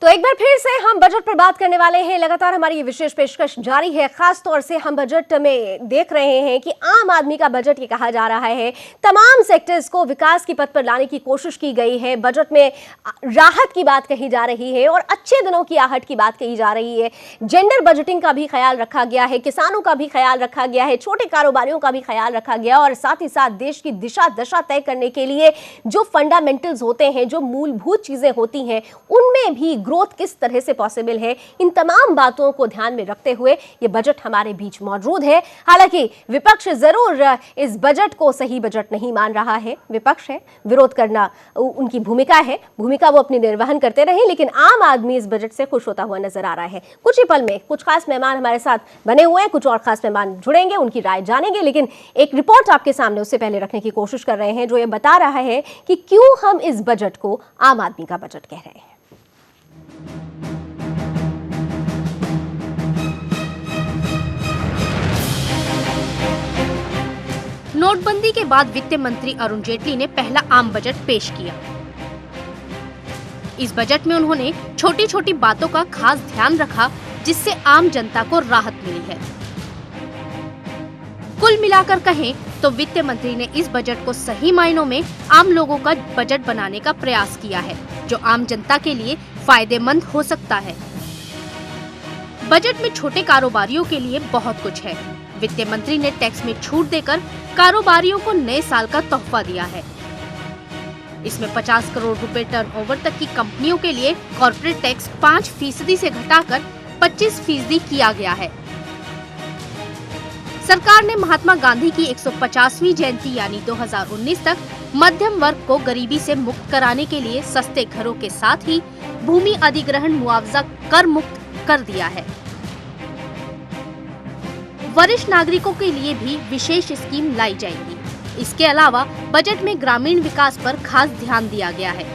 तो एक बार फिर से हम बजट पर बात करने वाले हैं। लगातार हमारी ये विशेष पेशकश जारी है। खास तौर से हम बजट में देख रहे हैं कि आम आदमी का बजट ये कहा जा रहा है। तमाम सेक्टर्स को विकास की पथ पर लाने की कोशिश की गई है। बजट में राहत की बात कही जा रही है और अच्छे दिनों की आहट की बात कही जा रही है। जेंडर बजटिंग का भी ख्याल रखा गया है, किसानों का भी ख्याल रखा गया है, छोटे कारोबारियों का भी ख्याल रखा गया और साथ ही साथ देश की दिशा दशा तय करने के लिए जो फंडामेंटल्स होते हैं, जो मूलभूत चीजें होती हैं, उनमें भी ग्रोथ किस तरह से पॉसिबल है, इन तमाम बातों को ध्यान में रखते हुए ये बजट हमारे बीच मौजूद है। हालांकि विपक्ष जरूर इस बजट को सही बजट नहीं मान रहा है। विपक्ष है, विरोध करना उनकी भूमिका है, भूमिका वो अपनी निर्वहन करते रहे, लेकिन आम आदमी इस बजट से खुश होता हुआ नजर आ रहा है। कुछ ही पल में कुछ खास मेहमान हमारे साथ बने हुए हैं, कुछ और खास मेहमान जुड़ेंगे, उनकी राय जानेंगे, लेकिन एक रिपोर्ट आपके सामने उससे पहले रखने की कोशिश कर रहे हैं जो ये बता रहा है कि क्यों हम इस बजट को आम आदमी का बजट कह रहे हैं। नोटबंदी के बाद वित्त मंत्री अरुण जेटली ने पहला आम बजट पेश किया। इस बजट में उन्होंने छोटी छोटी बातों का खास ध्यान रखा, जिससे आम जनता को राहत मिली है। कुल मिलाकर कहें तो वित्त मंत्री ने इस बजट को सही मायनों में आम लोगों का बजट बनाने का प्रयास किया है, जो आम जनता के लिए फायदेमंद हो सकता है। बजट में छोटे कारोबारियों के लिए बहुत कुछ है। वित्त मंत्री ने टैक्स में छूट देकर कारोबारियों को नए साल का तोहफा दिया है। इसमें 50 करोड़ रुपए टर्नओवर तक की कंपनियों के लिए कॉर्पोरेट टैक्स 5% से घटाकर 25% किया गया है। सरकार ने महात्मा गांधी की 150वीं जयंती यानी 2019 तक मध्यम वर्ग को गरीबी से मुक्त कराने के लिए सस्ते घरों के साथ ही भूमि अधिग्रहण मुआवजा कर मुक्त कर दिया है। वरिष्ठ नागरिकों के लिए भी विशेष स्कीम लाई जाएगी। इसके अलावा बजट में ग्रामीण विकास पर खास ध्यान दिया गया है।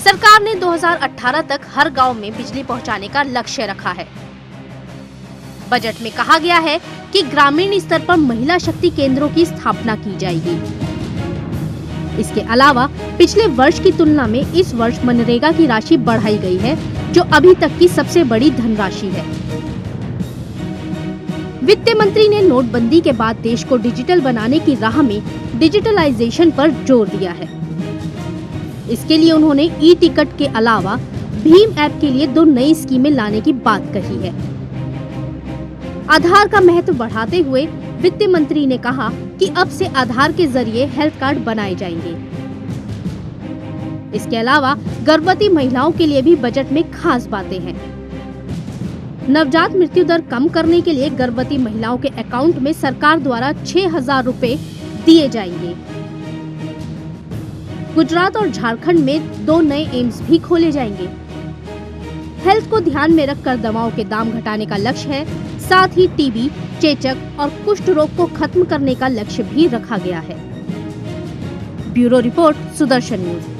सरकार ने 2018 तक हर गांव में बिजली पहुंचाने का लक्ष्य रखा है। बजट में कहा गया है कि ग्रामीण स्तर पर महिला शक्ति केंद्रों की स्थापना की जाएगी। इसके अलावा पिछले वर्ष की तुलना में इस वर्ष मनरेगा की राशि बढ़ाई गई है, जो अभी तक की सबसे बड़ी धनराशि है। वित्त मंत्री ने नोटबंदी के बाद देश को डिजिटल बनाने की राह में डिजिटलाइजेशन पर जोर दिया है। इसके लिए उन्होंने ई टिकट के अलावा भीम ऐप के लिए 2 नई स्कीमें लाने की बात कही है। आधार का महत्व बढ़ाते हुए वित्त मंत्री ने कहा कि अब से आधार के जरिए हेल्थ कार्ड बनाए जाएंगे। इसके अलावा गर्भवती महिलाओं के लिए भी बजट में खास बातें हैं। नवजात मृत्यु दर कम करने के लिए गर्भवती महिलाओं के अकाउंट में सरकार द्वारा 6,000 रुपए दिए जाएंगे। गुजरात और झारखंड में 2 नए एम्स भी खोले जाएंगे। हेल्थ को ध्यान में रखकर दवाओं के दाम घटाने का लक्ष्य है। साथ ही टीबी, चेचक और कुष्ठ रोग को खत्म करने का लक्ष्य भी रखा गया है। Bureau report, Sudarshan news.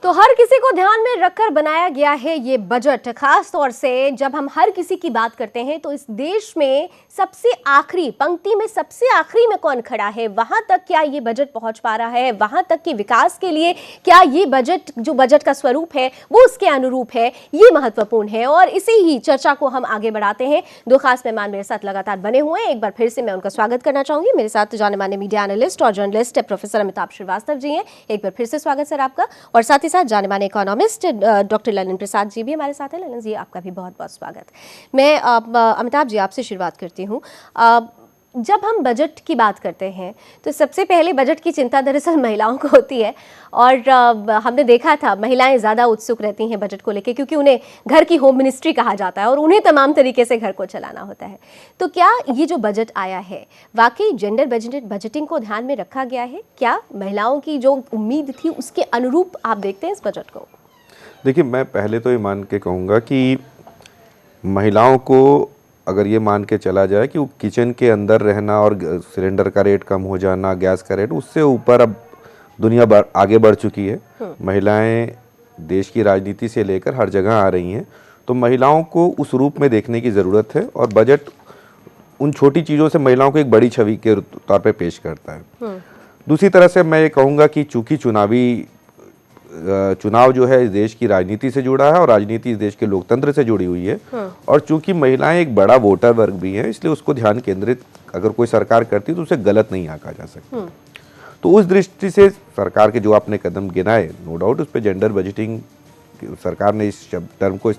तो हर किसी को ध्यान में रखकर बनाया गया है ये बजट। खास तौर से जब हम हर किसी की बात करते हैं तो इस देश में सबसे आखिरी पंक्ति में, सबसे आखिरी में कौन खड़ा है, वहां तक क्या ये बजट पहुंच पा रहा है, वहां तक के विकास के लिए क्या ये बजट, जो बजट का स्वरूप है वो उसके अनुरूप है, ये महत्वपूर्ण है। और इसी ही चर्चा को हम आगे बढ़ाते हैं। 2 खास मेहमान मेरे साथ लगातार बने हुए हैं। एक बार फिर से मैं उनका स्वागत करना चाहूंगी। मेरे साथ जाने माने मीडिया एनालिस्ट और जर्नलिस्ट प्रोफेसर अमिताभ श्रीवास्तव जी हैं। एक बार फिर से स्वागत सर आपका। और साथ ही साथ जाने माने इकोनॉमिस्ट डॉक्टर ललन प्रसाद जी भी हमारे साथ हैं। ललन जी, आपका भी बहुत बहुत स्वागत। मैं अमिताभ जी आपसे शुरुआत करती हूँ। जब हम बजट की बात करते हैं तो सबसे पहले बजट की चिंता दरअसल महिलाओं को होती है और हमने देखा था महिलाएं ज़्यादा उत्सुक रहती हैं बजट को लेकर, क्योंकि उन्हें घर की होम मिनिस्ट्री कहा जाता है और उन्हें तमाम तरीके से घर को चलाना होता है। तो क्या ये जो बजट आया है वाकई जेंडर बजटिंग को ध्यान में रखा गया है? क्या महिलाओं की जो उम्मीद थी उसके अनुरूप आप देखते हैं इस बजट को? देखिए, मैं पहले तो ये मान के कहूँगा कि महिलाओं को अगर ये मान के चला जाए कि वो किचन के अंदर रहना और सिलेंडर का रेट कम हो जाना, गैस का रेट, उससे ऊपर अब दुनिया आगे बढ़ चुकी है। महिलाएं देश की राजनीति से लेकर हर जगह आ रही हैं, तो महिलाओं को उस रूप में देखने की ज़रूरत है। और बजट उन छोटी चीज़ों से महिलाओं को एक बड़ी छवि के तौर पे पेश करता है। दूसरी तरह से मैं ये कहूँगा कि चूंकि चुनाव जो है इस देश की राजनीति से जुड़ा है और राजनीति इस देश के लोकतंत्र से जुड़ी हुई है, और चूंकि महिलाएं एक बड़ा वोटर वर्ग भी है, इसलिए उसको ध्यान केंद्रित अगर कोई सरकार करती है तो उसे गलत नहीं आंका जा सकता। तो उस दृष्टि से सरकार के जो आपने कदम गिनाए, नो डाउट उस पर जेंडर बजटिंग सरकार ने इस टर्म को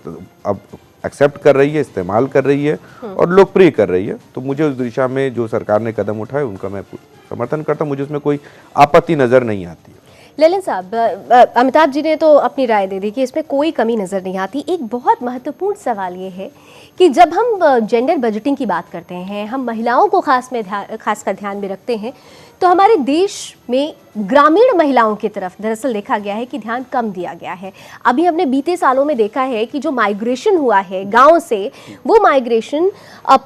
अब एक्सेप्ट कर रही है, इस्तेमाल कर रही है और लोकप्रिय कर रही है। तो मुझे उस दिशा में जो सरकार ने कदम उठाए उनका मैं समर्थन करता हूँ, मुझे उसमें कोई आपत्ति नज़र नहीं आती। ललन साहब, अमिताभ जी ने तो अपनी राय दे दी कि इसमें कोई कमी नज़र नहीं आती। एक बहुत महत्वपूर्ण सवाल ये है कि जब हम जेंडर बजटिंग की बात करते हैं, हम महिलाओं को खासकर ध्यान में रखते हैं, तो हमारे देश में ग्रामीण महिलाओं की तरफ दरअसल देखा गया है कि ध्यान कम दिया गया है। अभी हमने बीते सालों में देखा है कि जो माइग्रेशन हुआ है गांव से, वो माइग्रेशन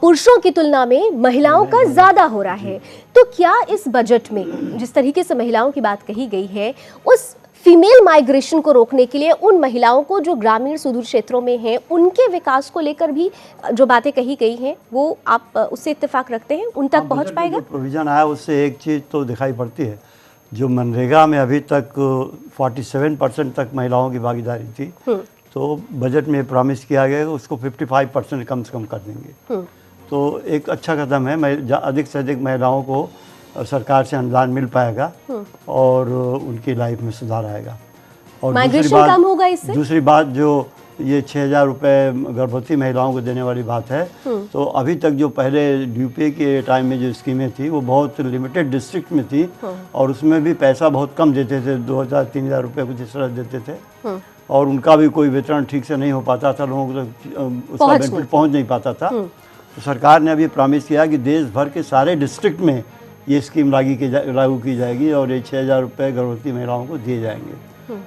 पुरुषों की तुलना में महिलाओं का ज़्यादा हो रहा है। तो क्या इस बजट में जिस तरीके से महिलाओं की बात कही गई है, उस फीमेल माइग्रेशन को रोकने के लिए उन महिलाओं को जो ग्रामीण सुदूर क्षेत्रों में हैं, उनके विकास को लेकर भी जो बातें कही गई हैं, वो आप उससे इत्तेफाक रखते हैं? उन तक पहुंच पाएगा? प्रोविज़न आया उससे एक चीज़ तो दिखाई पड़ती है, जो मनरेगा में अभी तक 47% तक महिलाओं की भागीदारी थी, तो बजट में प्रॉमिस किया गया उसको 55% कम से कम कर देंगे। तो एक अच्छा कदम है, अधिक से अधिक महिलाओं को सरकार से अनुदान मिल पाएगा और उनकी लाइफ में सुधार आएगा। और माइग्रेशन कम होगा इससे। दूसरी बात, जो ये 6,000 रुपये गर्भवती महिलाओं को देने वाली बात है, तो अभी तक जो पहले यूपीए के टाइम में जो स्कीमें थी वो बहुत लिमिटेड डिस्ट्रिक्ट में थी और उसमें भी पैसा बहुत कम देते थे, 2,000-3,000 रुपये कुछ इस तरह देते थे और उनका भी कोई वितरण ठीक से नहीं हो पाता था, लोगों को उसका बेनिफिट पहुँच नहीं पाता था। तो सरकार ने अभी प्रॉमिस किया कि देश भर के सारे डिस्ट्रिक्ट में ये स्कीम लागू की जाएगी और ये 6,000 रुपये गर्भवती महिलाओं को दिए जाएंगे।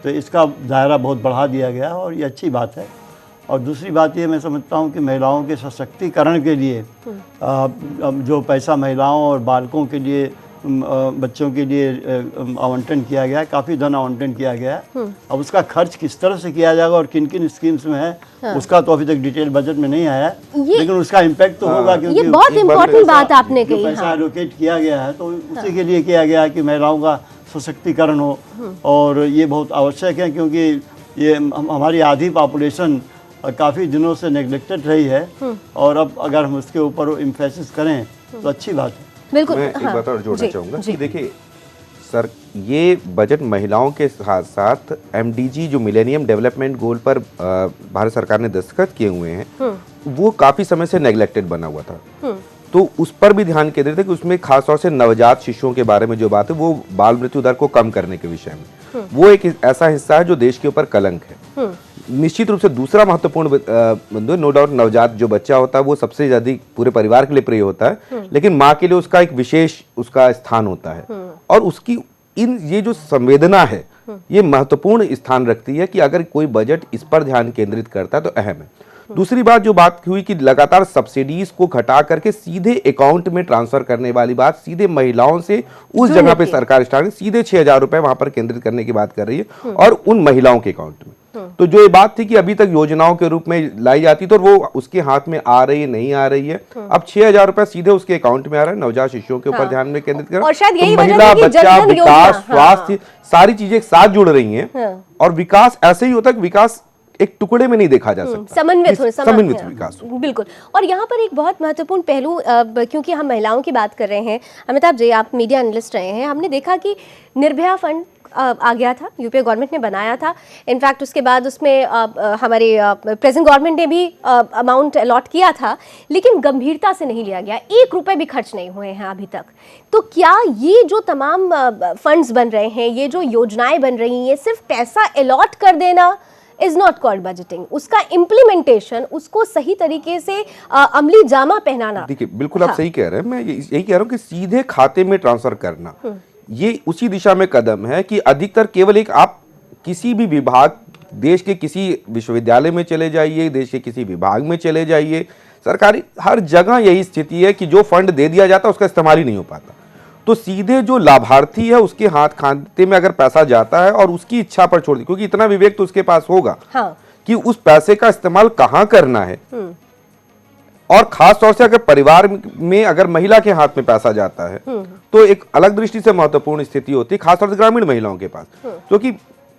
तो इसका दायरा बहुत बढ़ा दिया गया और ये अच्छी बात है। और दूसरी बात ये मैं समझता हूँ कि महिलाओं के सशक्तिकरण के लिए जो पैसा महिलाओं और बालकों के लिए, बच्चों के लिए आवंटन किया गया है, काफ़ी धन आवंटन किया गया है। अब उसका खर्च किस तरह से किया जाएगा और किन किन स्कीम्स में है, उसका तो अभी तक डिटेल बजट में नहीं आया है, लेकिन उसका इम्पैक्ट तो होगा, क्योंकि ये बहुत इम्पोर्टेंट बात आपने कही। पैसा एलोकेट किया गया है तो उसी के लिए किया गया है कि महिलाओं का सशक्तिकरण हो, और ये बहुत आवश्यक है क्योंकि ये हमारी आधी पॉपुलेशन काफ़ी दिनों से नेग्लेक्टेड रही है और अब अगर हम उसके ऊपर इम्फेसिस करें तो अच्छी बात है। बिल्कुल। मैं एक बात और जोड़ना चाहूँगा कि देखिए सर, ये बजट महिलाओं के साथ साथ MDG जो मिलेनियम डेवलपमेंट गोल पर भारत सरकार ने दस्तखत किए हुए हैं, वो काफ़ी समय से नेग्लेक्टेड बना हुआ था। तो उस पर भी ध्यान केंद्रित है कि उसमें खासतौर से नवजात शिशुओं के बारे में जो बात है, वो बाल मृत्यु दर को कम करने के विषय में, वो एक ऐसा हिस्सा है जो देश के ऊपर कलंक है। निश्चित रूप से दूसरा महत्वपूर्ण बिंदु, नो डाउट नवजात जो बच्चा होता है वो सबसे ज्यादा पूरे परिवार के लिए प्रिय होता है, लेकिन माँ के लिए उसका एक विशेष उसका स्थान होता है और उसकी ये जो संवेदना है ये महत्वपूर्ण स्थान रखती है कि अगर कोई बजट इस पर ध्यान केंद्रित करता है तो अहम है। दूसरी बात जो बात हुई कि लगातार सब्सिडीज को घटा करके सीधे अकाउंट में ट्रांसफर करने वाली बात, सीधे महिलाओं से उस जगह पे सरकार स्टार्ट सीधे 6,000 रुपए वहां पर केंद्रित करने की बात कर रही है और उन महिलाओं के अकाउंट में। तो जो ये बात थी कि अभी तक योजनाओं के रूप में लाई जाती तो वो उसके हाथ में आ रही है, नहीं आ रही है, अब 6,000 रुपए सीधे उसके अकाउंट में आ रहा है। नवजात शिशुओं के ऊपर ध्यान में केंद्रित कर, तो महिला, बच्चा, विकास, स्वास्थ्य, सारी चीजें एक साथ जुड़ रही हैं और विकास ऐसे ही होता है कि विकास एक टुकड़े में नहीं देखा जा सकता, समन्वित विकास। बिल्कुल। और यहाँ पर एक बहुत महत्वपूर्ण पहलू, क्योंकि हम महिलाओं की बात कर रहे हैं, अमिताभ जी आप मीडिया एनालिस्ट रहे हैं, हमने देखा कि निर्भया फंड आ गया था, यूपीए गवर्नमेंट ने बनाया था। इनफैक्ट उसके बाद उसमें हमारे प्रेजेंट गवर्नमेंट ने भी अमाउंट अलॉट किया था, लेकिन गंभीरता से नहीं लिया गया, 1 रुपए भी खर्च नहीं हुए हैं अभी तक। तो क्या ये जो तमाम फंड्स बन रहे हैं, ये जो योजनाएं बन रही हैं, सिर्फ पैसा अलॉट कर देना इज नॉट कॉल्ड बजटिंग? उसका इम्प्लीमेंटेशन, उसको सही तरीके से अमली जामा पहनाना। देखिए बिल्कुल आप सही कह रहे हैं, मैं यही कह रहा हूँ कि सीधे खाते में ट्रांसफर करना ये उसी दिशा में कदम है कि अधिकतर केवल एक आप किसी भी विभाग, देश के किसी विश्वविद्यालय में चले जाइए, देश के किसी विभाग में चले जाइए, सरकारी हर जगह यही स्थिति है कि जो फंड दे दिया जाता है उसका इस्तेमाल ही नहीं हो पाता। तो सीधे जो लाभार्थी है उसके हाथ खाते में अगर पैसा जाता है और उसकी इच्छा पर छोड़ दी, क्योंकि इतना विवेक तो उसके पास होगा कि उस पैसे का इस्तेमाल कहाँ करना है, और खास तौर से अगर परिवार में अगर महिला के हाथ में पैसा जाता है तो एक अलग दृष्टि से महत्वपूर्ण स्थिति होती है, खासतौर से ग्रामीण महिलाओं के पास, क्योंकि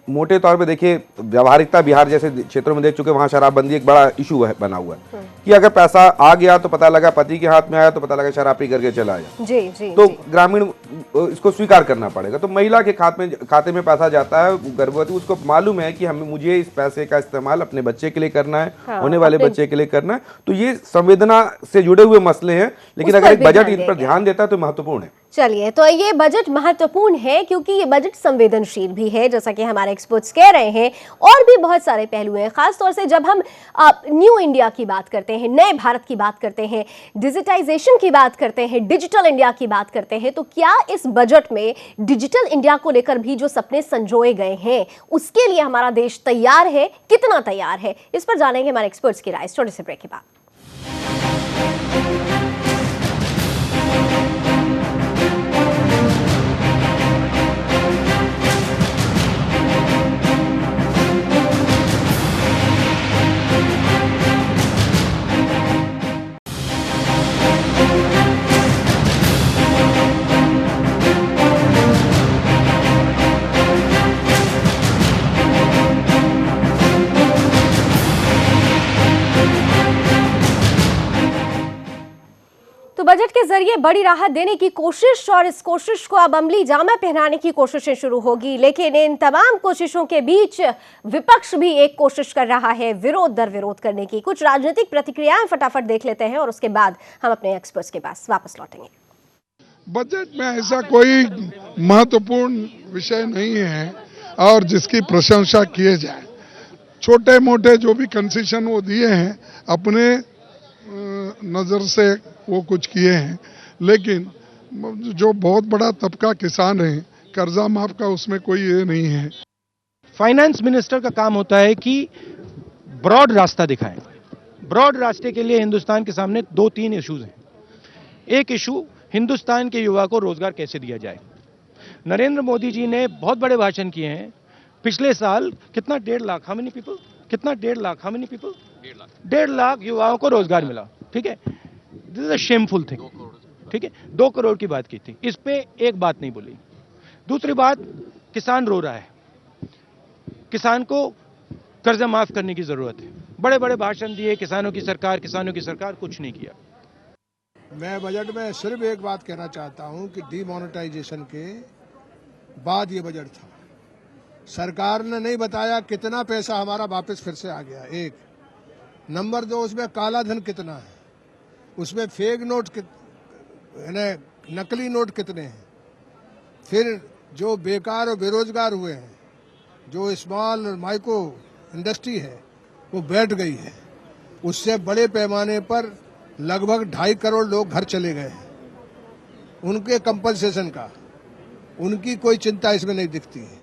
मोटे तौर पे देखिए व्यावहारिकता बिहार जैसे क्षेत्रों में देख चुके, वहां शराबबंदी एक बड़ा इशू है, बना हुआ है कि अगर पैसा आ गया तो पता लगा पति के हाथ में आया तो पता लगा शराब पी करके चला आया। जी जी तो जी। ग्रामीण इसको स्वीकार करना पड़ेगा। तो महिला के खाते में पैसा जाता है, गर्भवती, उसको मालूम है कि मुझे इस पैसे का इस्तेमाल अपने बच्चे के लिए करना है, हाँ, होने वाले बच्चे के लिए करना है। तो ये संवेदना से जुड़े हुए मसले हैं, लेकिन उस अगर पर एक भी बजट ध्यान इन पर देंगे। ध्यान देता है तो महत्वपूर्ण है। चलिए, तो ये बजट महत्वपूर्ण है क्योंकि ये बजट संवेदनशील भी है, जैसा कि हमारे एक्सपर्ट्स कह रहे हैं, और भी बहुत सारे पहलू हैं। खासतौर से जब हम न्यू इंडिया की बात करते हैं, नए भारत की बात करते हैं, डिजिटाइजेशन की बात करते हैं, डिजिटल इंडिया की बात करते हैं, तो क्या इस बजट में डिजिटल इंडिया को लेकर भी जो सपने संजोए गए हैं उसके लिए हमारा देश तैयार है? कितना तैयार है, इस पर जानेंगे हमारे एक्सपर्ट्स की राय छोटे से ब्रेक के बाद। तो बजट के जरिए बड़ी राहत देने की कोशिश, और इस कोशिश को अब अमली जामा पहनाने की कोशिशें शुरू होगी। लेकिन इन तमाम कोशिशों के बीच विपक्ष भी एक कोशिश कर रहा है विरोध दर विरोध करने की। कुछ राजनीतिक प्रतिक्रियाएं फटाफट देख लेते हैं और उसके बाद हम अपने एक्सपर्ट्स के पास वापस लौटेंगे। बजट में ऐसा कोई महत्वपूर्ण विषय नहीं है और जिसकी प्रशंसा किए जाए। छोटे मोटे जो भी कंसेशन वो दिए हैं अपने नज़र से वो कुछ किए हैं, लेकिन जो बहुत बड़ा तबका किसान है, कर्जा माफ का उसमें कोई ये नहीं है। फाइनेंस मिनिस्टर का काम होता है कि ब्रॉड रास्ता दिखाएं। ब्रॉड रास्ते के लिए हिंदुस्तान के सामने 2-3 इश्यूज हैं। एक इशू हिंदुस्तान के युवा को रोजगार कैसे दिया जाए। नरेंद्र मोदी जी ने बहुत बड़े भाषण किए हैं। पिछले साल कितना 1.5 लाख, हाउ मेनी पीपल, कितना 1.5 lakh, how many people, 1.5 lakh युवाओं को रोजगार मिला। ठीक है, this is a shameful thing. ठीक है, 2 करोड़ की बात की थी, इस पे एक बात नहीं बोली। दूसरी बात, किसान रो रहा है, किसान को कर्जा माफ करने की जरूरत है। बड़े बड़े भाषण दिए, किसानों की सरकार, किसानों की सरकार, कुछ नहीं किया। मैं बजट में सिर्फ एक बात कहना चाहता हूं कि डीमोनेटाइजेशन के बाद ये बजट था। सरकार ने नहीं बताया कितना पैसा हमारा वापस फिर से आ गया। एक नंबर 2, उसमें काला धन कितना है, उसमें फेक नोट नकली नोट कितने हैं, फिर जो बेकार और बेरोजगार हुए हैं, जो स्मॉल और माइक्रो इंडस्ट्री है वो बैठ गई है। उससे बड़े पैमाने पर लगभग 2.5 करोड़ लोग घर चले गए हैं। उनके कंपनसेशन का उनकी कोई चिंता इसमें नहीं दिखती है।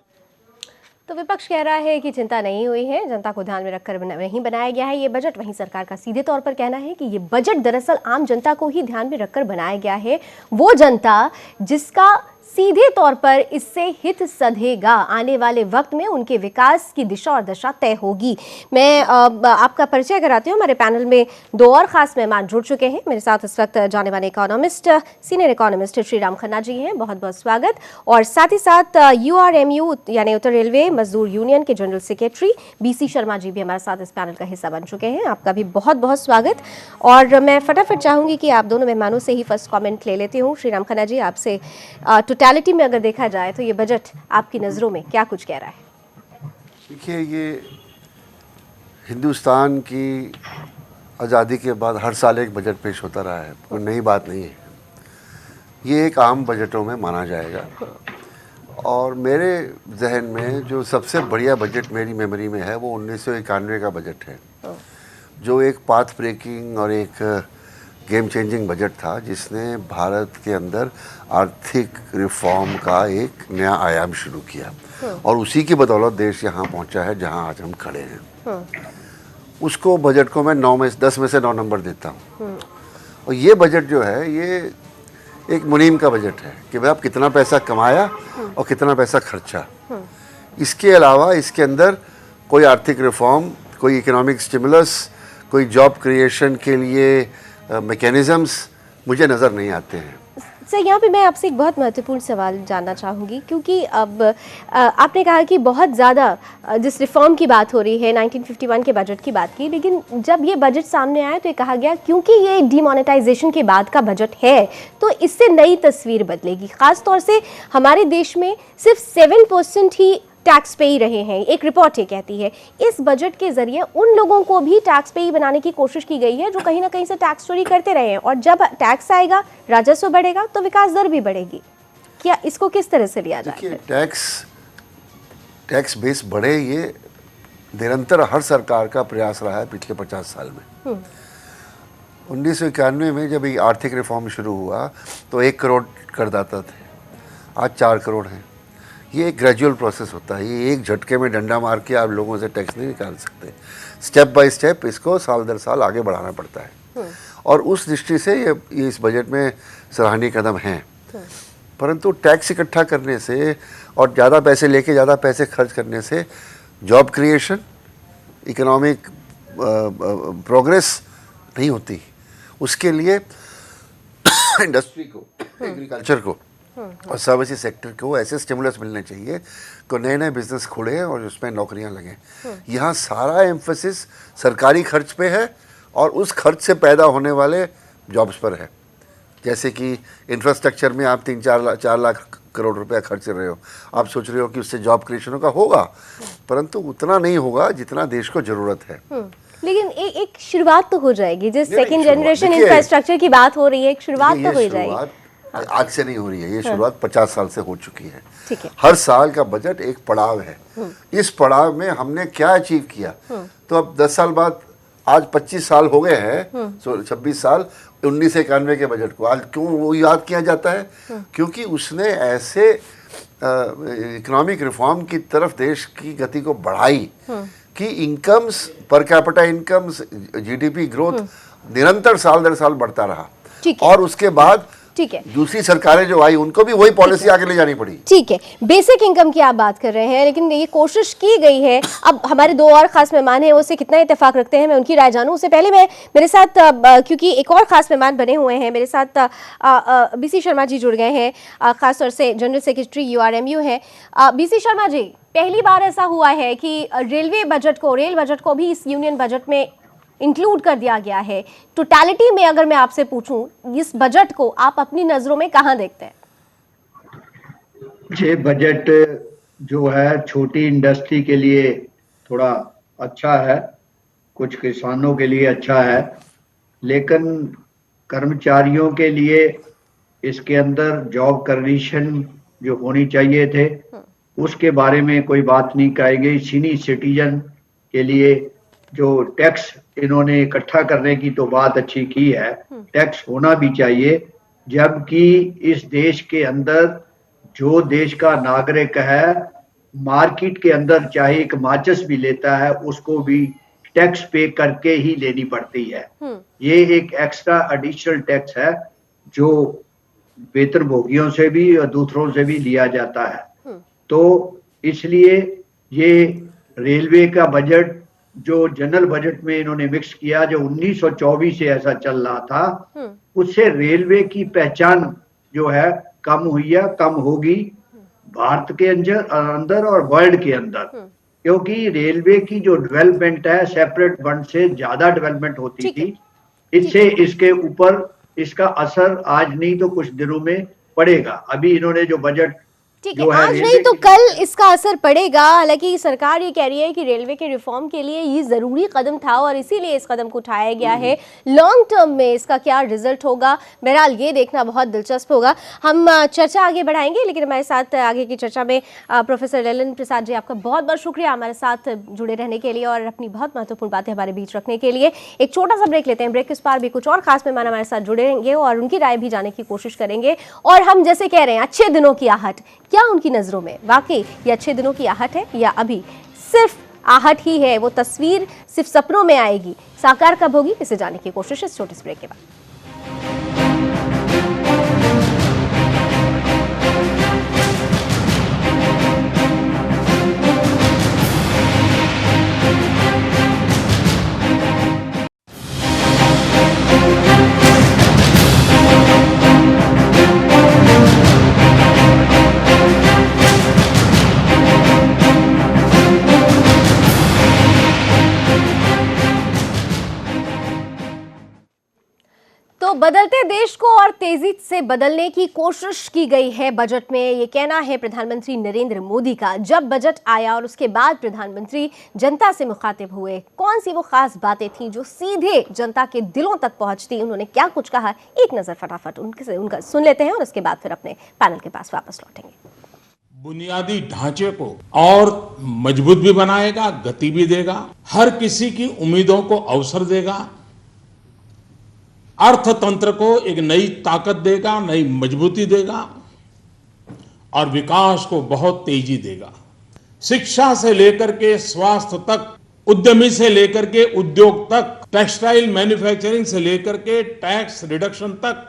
तो विपक्ष कह रहा है कि चिंता नहीं हुई है, जनता को ध्यान में रखकर नहीं बनाया गया है ये बजट। वहीं सरकार का सीधे तौर पर कहना है कि ये बजट दरअसल आम जनता को ही ध्यान में रखकर बनाया गया है, वो जनता जिसका सीधे तौर पर इससे हित सधेगा। आने वाले वक्त में उनके विकास की दिशा और दशा तय होगी। मैं आपका परिचय कराती हूँ। हमारे पैनल में 2 और खास मेहमान जुड़ चुके हैं। मेरे साथ इस वक्त जाने माने economist, senior economist Shri Ram Khanna ji हैं, बहुत बहुत स्वागत। और साथ ही साथ URMU यानी उत्तर रेलवे मजदूर यूनियन के general secretary BC Sharma ji भी हमारे साथ इस पैनल का हिस्सा बन चुके हैं। आपका भी बहुत बहुत स्वागत। और मैं फटाफट चाहूँगी कि आप दोनों मेहमानों से ही फर्स्ट कॉमेंट ले लेती हूँ। श्री राम खन्ना जी, आपसे टोटलिटी में अगर देखा जाए तो ये बजट आपकी नज़रों में क्या कुछ कह रहा है? देखिए, ये हिंदुस्तान की आज़ादी के बाद हर साल एक बजट पेश होता रहा है, कोई नई बात नहीं है। ये एक आम बजटों में माना जाएगा। और मेरे जहन में जो सबसे बढ़िया बजट मेरी मेमोरी में है वो 1991 का बजट है, जो एक पाथ ब्रेकिंग और एक गेम चेंजिंग बजट था, जिसने भारत के अंदर आर्थिक रिफॉर्म का एक नया आयाम शुरू किया। और उसी की बदौलत देश यहाँ पहुँचा है जहाँ आज हम खड़े हैं। उसको बजट को मैं 10 में से 9 नंबर देता हूँ। और ये बजट जो है, ये एक मुनीम का बजट है कि भाई आप कितना पैसा कमाया और कितना पैसा खर्चा। इसके अलावा इसके अंदर कोई आर्थिक रिफॉर्म, कोई इकोनॉमिक स्टिमुलस, कोई जॉब क्रिएशन के लिए मैकेनिज़म्स मुझे नज़र नहीं आते हैं। सर, यहाँ पे मैं आपसे एक बहुत महत्वपूर्ण सवाल जानना चाहूँगी, क्योंकि अब आपने कहा कि बहुत ज़्यादा जिस रिफॉर्म की बात हो रही है 1951 के बजट की बात की, लेकिन जब ये बजट सामने आया तो ये कहा गया क्योंकि ये डिमोनेटाइजेशन के बाद का बजट है तो इससे नई तस्वीर बदलेगी। ख़ास तौर से हमारे देश में सिर्फ 7% ही टैक्स पेई रहे हैं, एक रिपोर्ट ये कहती है। इस बजट के जरिए उन लोगों को भी टैक्स पेई बनाने की कोशिश की गई है जो कहीं ना कहीं से टैक्स चोरी करते रहे हैं, और जब टैक्स आएगा, राजस्व बढ़ेगा तो विकास दर भी बढ़ेगी। क्या इसको किस तरह से लिया जाए? टैक्स बेस बढ़े, ये निरंतर हर सरकार का प्रयास रहा है पिछले 50 साल में। 1991 में जब ये आर्थिक रिफॉर्म शुरू हुआ तो 1 करोड़ करदाता थे, आज 4 करोड़ हैं। ये एक ग्रेजुअल प्रोसेस होता है, ये एक झटके में डंडा मार के आप लोगों से टैक्स नहीं निकाल सकते। स्टेप बाय स्टेप इसको साल दर साल आगे बढ़ाना पड़ता है, और उस दृष्टि से ये इस बजट में सराहनीय कदम हैं। परंतु टैक्स इकट्ठा करने से और ज़्यादा पैसे लेके ज़्यादा पैसे खर्च करने से जॉब क्रिएशन, इकोनॉमिक प्रोग्रेस नहीं होती। उसके लिए इंडस्ट्री को, एग्रीकल्चर को और सर्विसेज सेक्टर को ऐसे स्टिमुलस मिलने चाहिए कि नए नए बिजनेस खुले और उसमें नौकरियां लगें। यहाँ सारा एम्फेसिस सरकारी खर्च पे है और उस खर्च से पैदा होने वाले जॉब्स पर है। जैसे कि इंफ्रास्ट्रक्चर में आप 3-4 लाख करोड़ रुपया खर्च कर रहे हो, आप सोच रहे हो कि उससे जॉब क्रिएशन का होगा, परंतु उतना नहीं होगा जितना देश को ज़रूरत है। लेकिन एक शुरुआत तो हो जाएगी। जिस सेकंड जनरेशन इंफ्रास्ट्रक्चर की बात हो रही है, एक शुरुआत तो हो जाएगी। आज से नहीं हो रही है, ये शुरुआत 50 साल से हो चुकी है। ठीक है। हर साल का बजट एक पड़ाव है। इस पड़ाव में हमने क्या अचीव किया, तो अब 10 साल बाद, आज 25 साल हो गए हैं, 26 साल 1991 के बजट को आज क्यों वो याद किया जाता है? क्योंकि उसने ऐसे इकोनॉमिक रिफॉर्म की तरफ देश की गति को बढ़ाई कि incomes, per capita incomes, GDP growth निरंतर साल दर साल बढ़ता रहा। और उसके बाद ठीक है, दूसरी सरकारें जो आई उनको भी वही पॉलिसी आगे ले जानी पड़ी। ठीक है, बेसिक इनकम की आप बात कर रहे हैं, लेकिन ये कोशिश की गई है। अब हमारे 2 और खास मेहमान हैं, उससे कितना इत्तेफाक रखते हैं मैं उनकी राय जानूं। उससे पहले मैं मेरे साथ क्योंकि एक और खास मेहमान बने हुए हैं मेरे साथ, बीसी शर्मा जी जुड़ गए हैं, खासतौर से जनरल सेक्रेटरी URMU है। बीसी शर्मा जी, पहली बार ऐसा हुआ है कि रेल बजट को भी इस यूनियन बजट में इंक्लूड कर दिया गया है। टोटलिटी में अगर मैं आपसे पूछूं, इस बजट को आप अपनी नजरों में कहां देखते हैं? ये बजट जो है छोटी इंडस्ट्री के लिए थोड़ा अच्छा है, कुछ किसानों के लिए अच्छा है, लेकिन कर्मचारियों के लिए इसके अंदर जॉब क्रिएशन जो होनी चाहिए थे उसके बारे में कोई बात नहीं कही गई। सीनियर सिटीजन के लिए जो टैक्स इन्होंने इकट्ठा करने की तो बात अच्छी की है, टैक्स होना भी चाहिए, जबकि इस देश के अंदर जो देश का नागरिक है मार्केट के अंदर चाहे एक माचिस भी लेता है उसको भी टैक्स पे करके ही लेनी पड़ती है। ये एक एक्स्ट्रा एडिशनल टैक्स है जो वेतनभोगियों से भी और दूसरों से भी लिया जाता है। तो इसलिए ये रेलवे का बजट जो जनरल बजट में इन्होंने मिक्स किया, जो 1924 से ऐसा चल रहा था, उससे रेलवे की पहचान जो है कम हुई है, कम होगी भारत के अंदर और वर्ल्ड के अंदर, क्योंकि रेलवे की जो डेवलपमेंट है सेपरेट फंड से ज्यादा डेवलपमेंट होती थी। इससे इसके ऊपर इसका असर आज नहीं तो कुछ दिनों में पड़ेगा। अभी इन्होंने जो बजट ठीक है, आज नहीं तो कल इसका असर पड़ेगा। हालांकि सरकार ये कह रही है कि रेलवे के रिफॉर्म के लिए ये जरूरी कदम था और इसीलिए इस कदम को उठाया गया है। लॉन्ग टर्म में इसका क्या रिजल्ट होगा, बहरहाल ये देखना बहुत दिलचस्प होगा। हम चर्चा आगे बढ़ाएंगे, लेकिन हमारे साथ आगे की चर्चा में प्रोफेसर ललन प्रसाद जी, आपका बहुत बहुत शुक्रिया हमारे साथ जुड़े रहने के लिए और अपनी बहुत महत्वपूर्ण बातें हमारे बीच रखने के लिए। एक छोटा सा ब्रेक लेते हैं, ब्रेक के पार भी कुछ और खास मेहमान हमारे साथ जुड़ेंगे और उनकी राय भी जानने की कोशिश करेंगे। और हम जैसे कह रहे हैं अच्छे दिनों की आहट, क्या उनकी नजरों में वाकई ये अच्छे दिनों की आहट है या अभी सिर्फ आहट ही है, वो तस्वीर सिर्फ सपनों में आएगी, साकार कब होगी, इसे जानने की कोशिश इस छोटे से ब्रेक के बाद। देश को और तेजी से बदलने की कोशिश की गई है बजट में, ये कहना है प्रधानमंत्री नरेंद्र मोदी का। जब बजट आया और उसके बाद प्रधानमंत्री जनता से मुखातिब हुए, कौन सी वो खास बातें थी जो सीधे जनता के दिलों तक पहुंचती, उन्होंने क्या कुछ कहा, एक नजर फटाफट उनका सुन लेते हैं और उसके बाद फिर अपने पैनल के पास वापस लौटेंगे। बुनियादी ढांचे को और मजबूत भी बनाएगा, गति भी देगा, हर किसी की उम्मीदों को अवसर देगा, अर्थतंत्र को एक नई ताकत देगा, नई मजबूती देगा और विकास को बहुत तेजी देगा। शिक्षा से लेकर के स्वास्थ्य तक, उद्यमी से लेकर के उद्योग तक, टेक्सटाइल मैन्युफैक्चरिंग से लेकर के टैक्स रिडक्शन तक,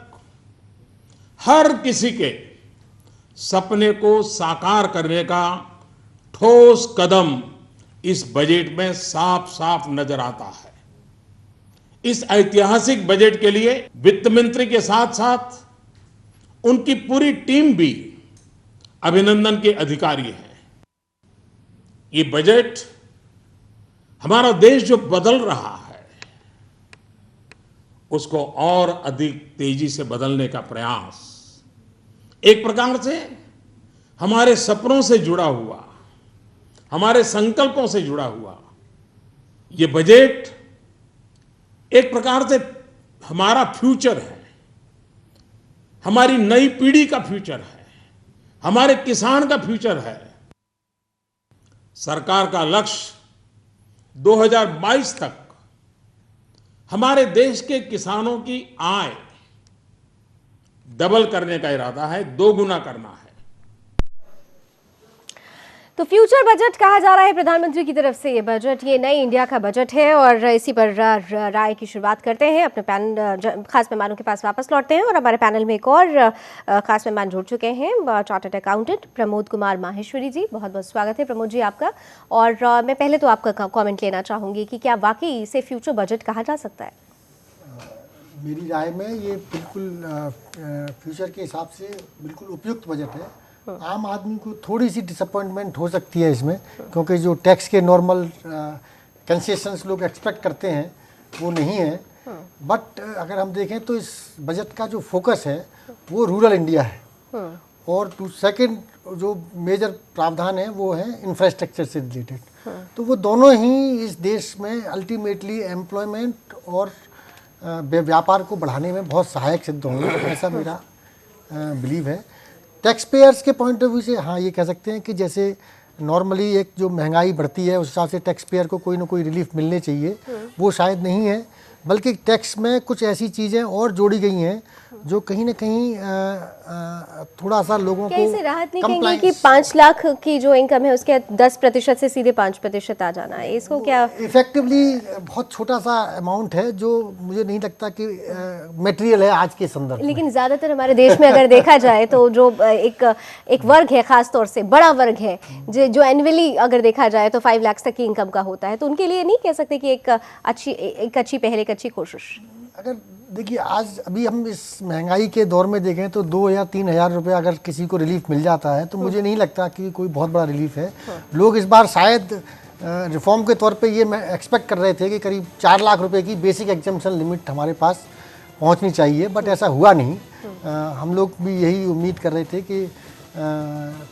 हर किसी के सपने को साकार करने का ठोस कदम इस बजट में साफ साफ नजर आता है। इस ऐतिहासिक बजट के लिए वित्त मंत्री के साथ साथ उनकी पूरी टीम भी अभिनंदन के अधिकारी है। ये बजट हमारा देश जो बदल रहा है उसको और अधिक तेजी से बदलने का प्रयास, एक प्रकार से हमारे सपनों से जुड़ा हुआ, हमारे संकल्पों से जुड़ा हुआ ये बजट एक प्रकार से हमारा फ्यूचर है, हमारी नई पीढ़ी का फ्यूचर है, हमारे किसान का फ्यूचर है। सरकार का लक्ष्य 2022 तक हमारे देश के किसानों की आय डबल करने का इरादा है, 2 गुना करना है। तो फ्यूचर बजट कहा जा रहा है प्रधानमंत्री की तरफ से। ये बजट, ये नई इंडिया का बजट है और इसी पर राय की शुरुआत करते हैं। अपने पैनल खास मेहमानों के पास वापस लौटते हैं और हमारे पैनल में एक और खास मेहमान जुड़ चुके हैं, चार्टर्ड अकाउंटेंट प्रमोद कुमार माहेश्वरी जी। बहुत बहुत स्वागत है प्रमोद जी आपका। और मैं पहले तो आपका कॉमेंट लेना चाहूँगी कि क्या वाकई इसे फ्यूचर बजट कहा जा सकता है? मेरी राय में ये बिल्कुल फ्यूचर के हिसाब से बिल्कुल उपयुक्त बजट है। आम आदमी को थोड़ी सी डिसअपॉइंटमेंट हो सकती है इसमें, क्योंकि जो टैक्स के नॉर्मल कंसेशंस लोग एक्सपेक्ट करते हैं वो नहीं है। बट अगर हम देखें तो इस बजट का जो फोकस है वो रूरल इंडिया है और सेकंड जो मेजर प्रावधान है वो है इंफ्रास्ट्रक्चर से रिलेटेड। तो वो दोनों ही इस देश में अल्टीमेटली एम्प्लॉयमेंट और व्यापार को बढ़ाने में बहुत सहायक सिद्ध होंगे, ऐसा मेरा बिलीव है। टैक्स पेयर्स के पॉइंट ऑफ व्यू से हाँ ये कह सकते हैं कि जैसे नॉर्मली एक जो महंगाई बढ़ती है उस हिसाब से टैक्स पेयर को कोई ना कोई रिलीफ मिलने चाहिए, वो शायद नहीं है, बल्कि टैक्स में कुछ ऐसी चीज़ें और जोड़ी गई हैं जो कहीं ना कहीं थोड़ा सा लोगों को इसे राहत नहीं कहेंगे कि 5 लाख की जो इनकम है उसके 10% से सीधे 5% आ जाना है, इसको क्या इफेक्टिवली बहुत छोटा सा अमाउंट है जो मुझे नहीं लगता कि मटेरियल है आज के संदर्भ में। लेकिन ज़्यादातर हमारे देश में अगर देखा जाए तो जो एक वर्ग है, ख़ास तौर से बड़ा वर्ग है जो एनुअली अगर देखा जाए तो 5 लाख तक की इनकम का होता है, तो उनके लिए नहीं कह सकते कि एक अच्छी पहल, एक अच्छी कोशिश। अगर देखिए आज अभी हम इस महंगाई के दौर में देखें तो 2 या 3 हज़ार रुपये अगर किसी को रिलीफ मिल जाता है तो मुझे नहीं लगता कि कोई बहुत बड़ा रिलीफ है। लोग इस बार शायद रिफॉर्म के तौर पे ये एक्सपेक्ट कर रहे थे कि करीब 4 लाख रुपए की बेसिक एग्जम्पशन लिमिट हमारे पास पहुंचनी चाहिए, बट ऐसा हुआ नहीं। हम लोग भी यही उम्मीद कर रहे थे कि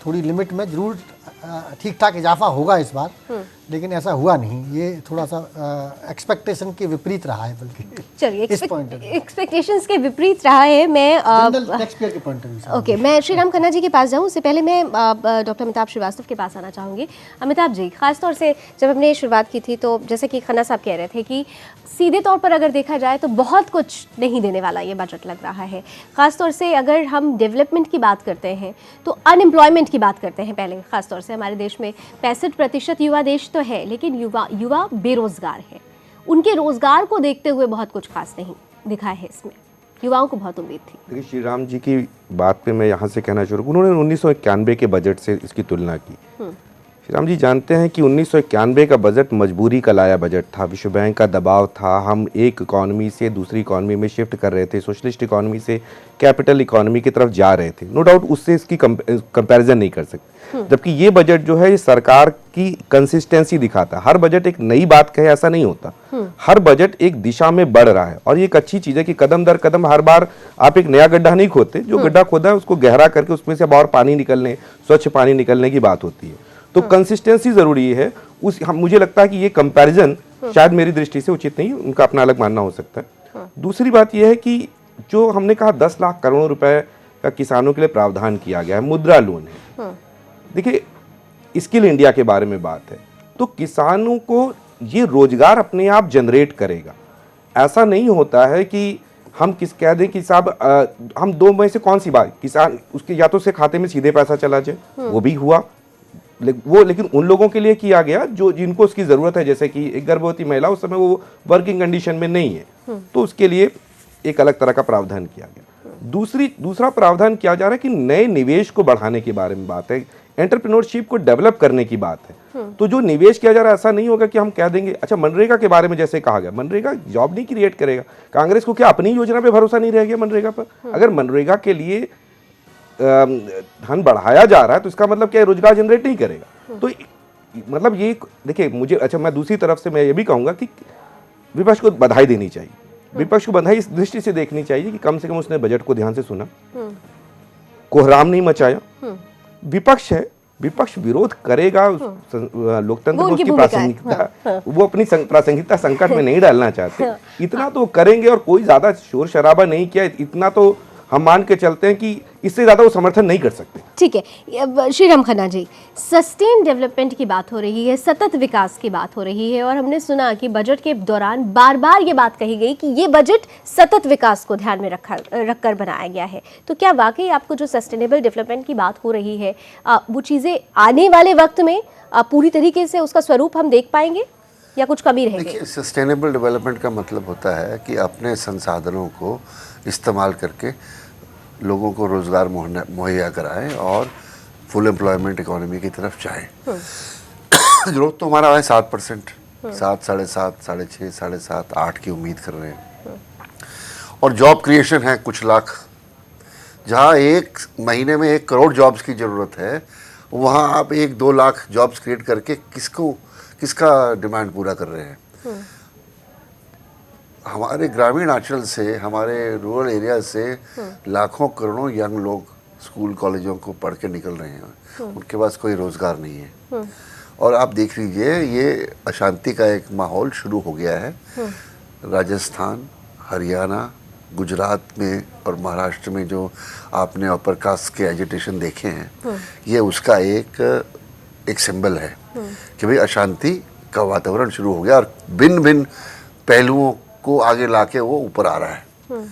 थोड़ी लिमिट में ज़रूर ठीक ठाक इजाफा होगा इस बार, लेकिन ऐसा हुआ नहीं। ये थोड़ा सा एक्सपेक्टेशन के विपरीत रहा है, बल्कि चलिए एक्सपेक्टेशंस के विपरीत रहा है। मैं टैक्स पेयर के पॉइंट ऑफ व्यू से ओके, मैं श्रीराम खन्ना जी के पास जाऊँ उससे पहले मैं डॉक्टर अमिताभ श्रीवास्तव के पास आना चाहूँगी। अमिताभ जी, खासतौर से जब हमने शुरुआत की थी तो जैसे कि खन्ना साहब कह रहे थे कि सीधे तौर पर अगर देखा जाए तो बहुत कुछ नहीं देने वाला ये बजट लग रहा है। ख़ासतौर से अगर हम डेवलपमेंट की बात करते हैं तो अनएम्प्लॉयमेंट की बात करते हैं पहले। ख़ासतौर से हमारे देश में 65% युवा देश तो है, लेकिन युवा बेरोज़गार है। उनके रोज़गार को देखते हुए बहुत कुछ खास नहीं दिखा है इसमें। युवाओं को बहुत उम्मीद थी। देखिए, श्री राम जी की बात पे मैं यहाँ से कहना शुरू, उन्होंने 1991 के बजट से इसकी तुलना की। श्री राम जी जानते हैं कि 1991 का बजट मजबूरी का लाया बजट था, विश्व बैंक का दबाव था, हम एक इकॉनमी से दूसरी इकॉनमी में शिफ्ट कर रहे थे, सोशलिस्ट इकॉनमी से कैपिटल इकॉनमी की तरफ जा रहे थे। नो डाउट उससे इसकी कंपैरिजन नहीं कर सकते। जबकि ये बजट जो है ये सरकार की कंसिस्टेंसी दिखाता है। हर बजट एक नई बात कहे ऐसा नहीं होता, हर बजट एक दिशा में बढ़ रहा है और ये एक अच्छी चीज है कि कदम दर कदम हर बार आप एक नया गड्ढा नहीं खोदते, जो गड्ढा खोदा है उसको गहरा करके उसमें से अब और पानी निकलने, स्वच्छ पानी निकलने की बात होती है। तो कंसिस्टेंसी जरूरी है। मुझे लगता है कि ये कंपैरिजन शायद मेरी दृष्टि से उचित नहीं, उनका अपना अलग मानना हो सकता है। दूसरी बात यह है कि जो हमने कहा 10 लाख करोड़ रुपए का किसानों के लिए प्रावधान किया गया है, मुद्रा लोन है। देखिए स्किल इंडिया के बारे में बात है, तो किसानों को ये रोजगार अपने आप जनरेट करेगा। ऐसा नहीं होता है कि हम कह दें कि साहब हम दो में से कौन सी बात, किसान उसके या तो उसके खाते में सीधे पैसा चला जाए, वो भी हुआ, लेकिन उन लोगों के लिए किया गया जो जिनको उसकी जरूरत है, जैसे कि एक गर्भवती महिला उस समय वो वर्किंग कंडीशन में नहीं है, तो उसके लिए एक अलग तरह का प्रावधान किया गया। दूसरा प्रावधान किया जा रहा है कि नए निवेश को बढ़ाने के बारे में बात है, एंटरप्रेन्योरशिप को डेवलप करने की बात है। तो जो निवेश किया जा रहा है ऐसा नहीं होगा कि हम कह देंगे, अच्छा मनरेगा के बारे में जैसे कहा गया, मनरेगा जॉब नहीं क्रिएट करेगा। कांग्रेस को क्या अपनी योजना पे भरोसा नहीं रह गया मनरेगा पर? अगर मनरेगा के लिए धन बढ़ाया जा रहा है तो इसका मतलब क्या है, रोजगार जनरेट नहीं करेगा। तो मतलब ये देखिए मुझे, अच्छा मैं दूसरी तरफ से मैं ये भी कहूंगा कि विपक्ष को बधाई देनी चाहिए। विपक्ष को बधाई इस दृष्टि से देखनी चाहिए कि कम से कम उसने बजट को ध्यान से सुना, कोहराम नहीं मचाया। विपक्ष है, विपक्ष विरोध करेगा, लोकतंत्र को उसकी प्रासंगिकता, वो अपनी प्रासंगिकता संकट में नहीं डालना चाहते, इतना तो करेंगे। और कोई ज्यादा शोर शराबा नहीं किया, इतना तो हम मान के चलते हैं कि इससे ज्यादा वो समर्थन नहीं कर सकते। ठीक है श्रीराम खन्ना जी, सस्टेन डेवलपमेंट की बात हो रही है, सतत विकास की बात हो रही है, और हमने सुना कि बजट के दौरान बार बार ये बात कही गई कि ये बजट सतत विकास को ध्यान में रखकर बनाया गया है। तो क्या वाकई आपको जो सस्टेनेबल डेवलपमेंट की बात हो रही है वो चीज़ें आने वाले वक्त में पूरी तरीके से उसका स्वरूप हम देख पाएंगे या कुछ कमी रहेगी? देखिए, सस्टेनेबल डेवलपमेंट का मतलब होता है कि अपने संसाधनों को इस्तेमाल करके लोगों को रोज़गार मुहैया कराएं और फुल एम्प्लॉयमेंट इकोनॉमी की तरफ जाएं। ग्रोथ तो हमारा है 7%, 7, 7.5, 6.5, 7.5, 8 की उम्मीद कर रहे हैं। और जॉब क्रिएशन है कुछ लाख, जहाँ एक महीने में 1 करोड़ जॉब्स की ज़रूरत है, वहाँ आप 1-2 लाख जॉब्स क्रिएट करके किसका डिमांड पूरा कर रहे हैं? हमारे ग्रामीण अंचल से, हमारे रूरल एरिया से लाखों करोड़ों यंग लोग स्कूल कॉलेजों को पढ़ के निकल रहे हैं, उनके पास कोई रोज़गार नहीं है। और आप देख लीजिए, ये अशांति का एक माहौल शुरू हो गया है। राजस्थान, हरियाणा, गुजरात में और महाराष्ट्र में जो आपने अपर कास्ट के एजिटेशन देखे हैं, ये उसका एक सिंबल है कि भाई अशांति का वातावरण शुरू हो गया और भिन्न भिन्न पहलुओं को आगे लाके वो ऊपर आ रहा है।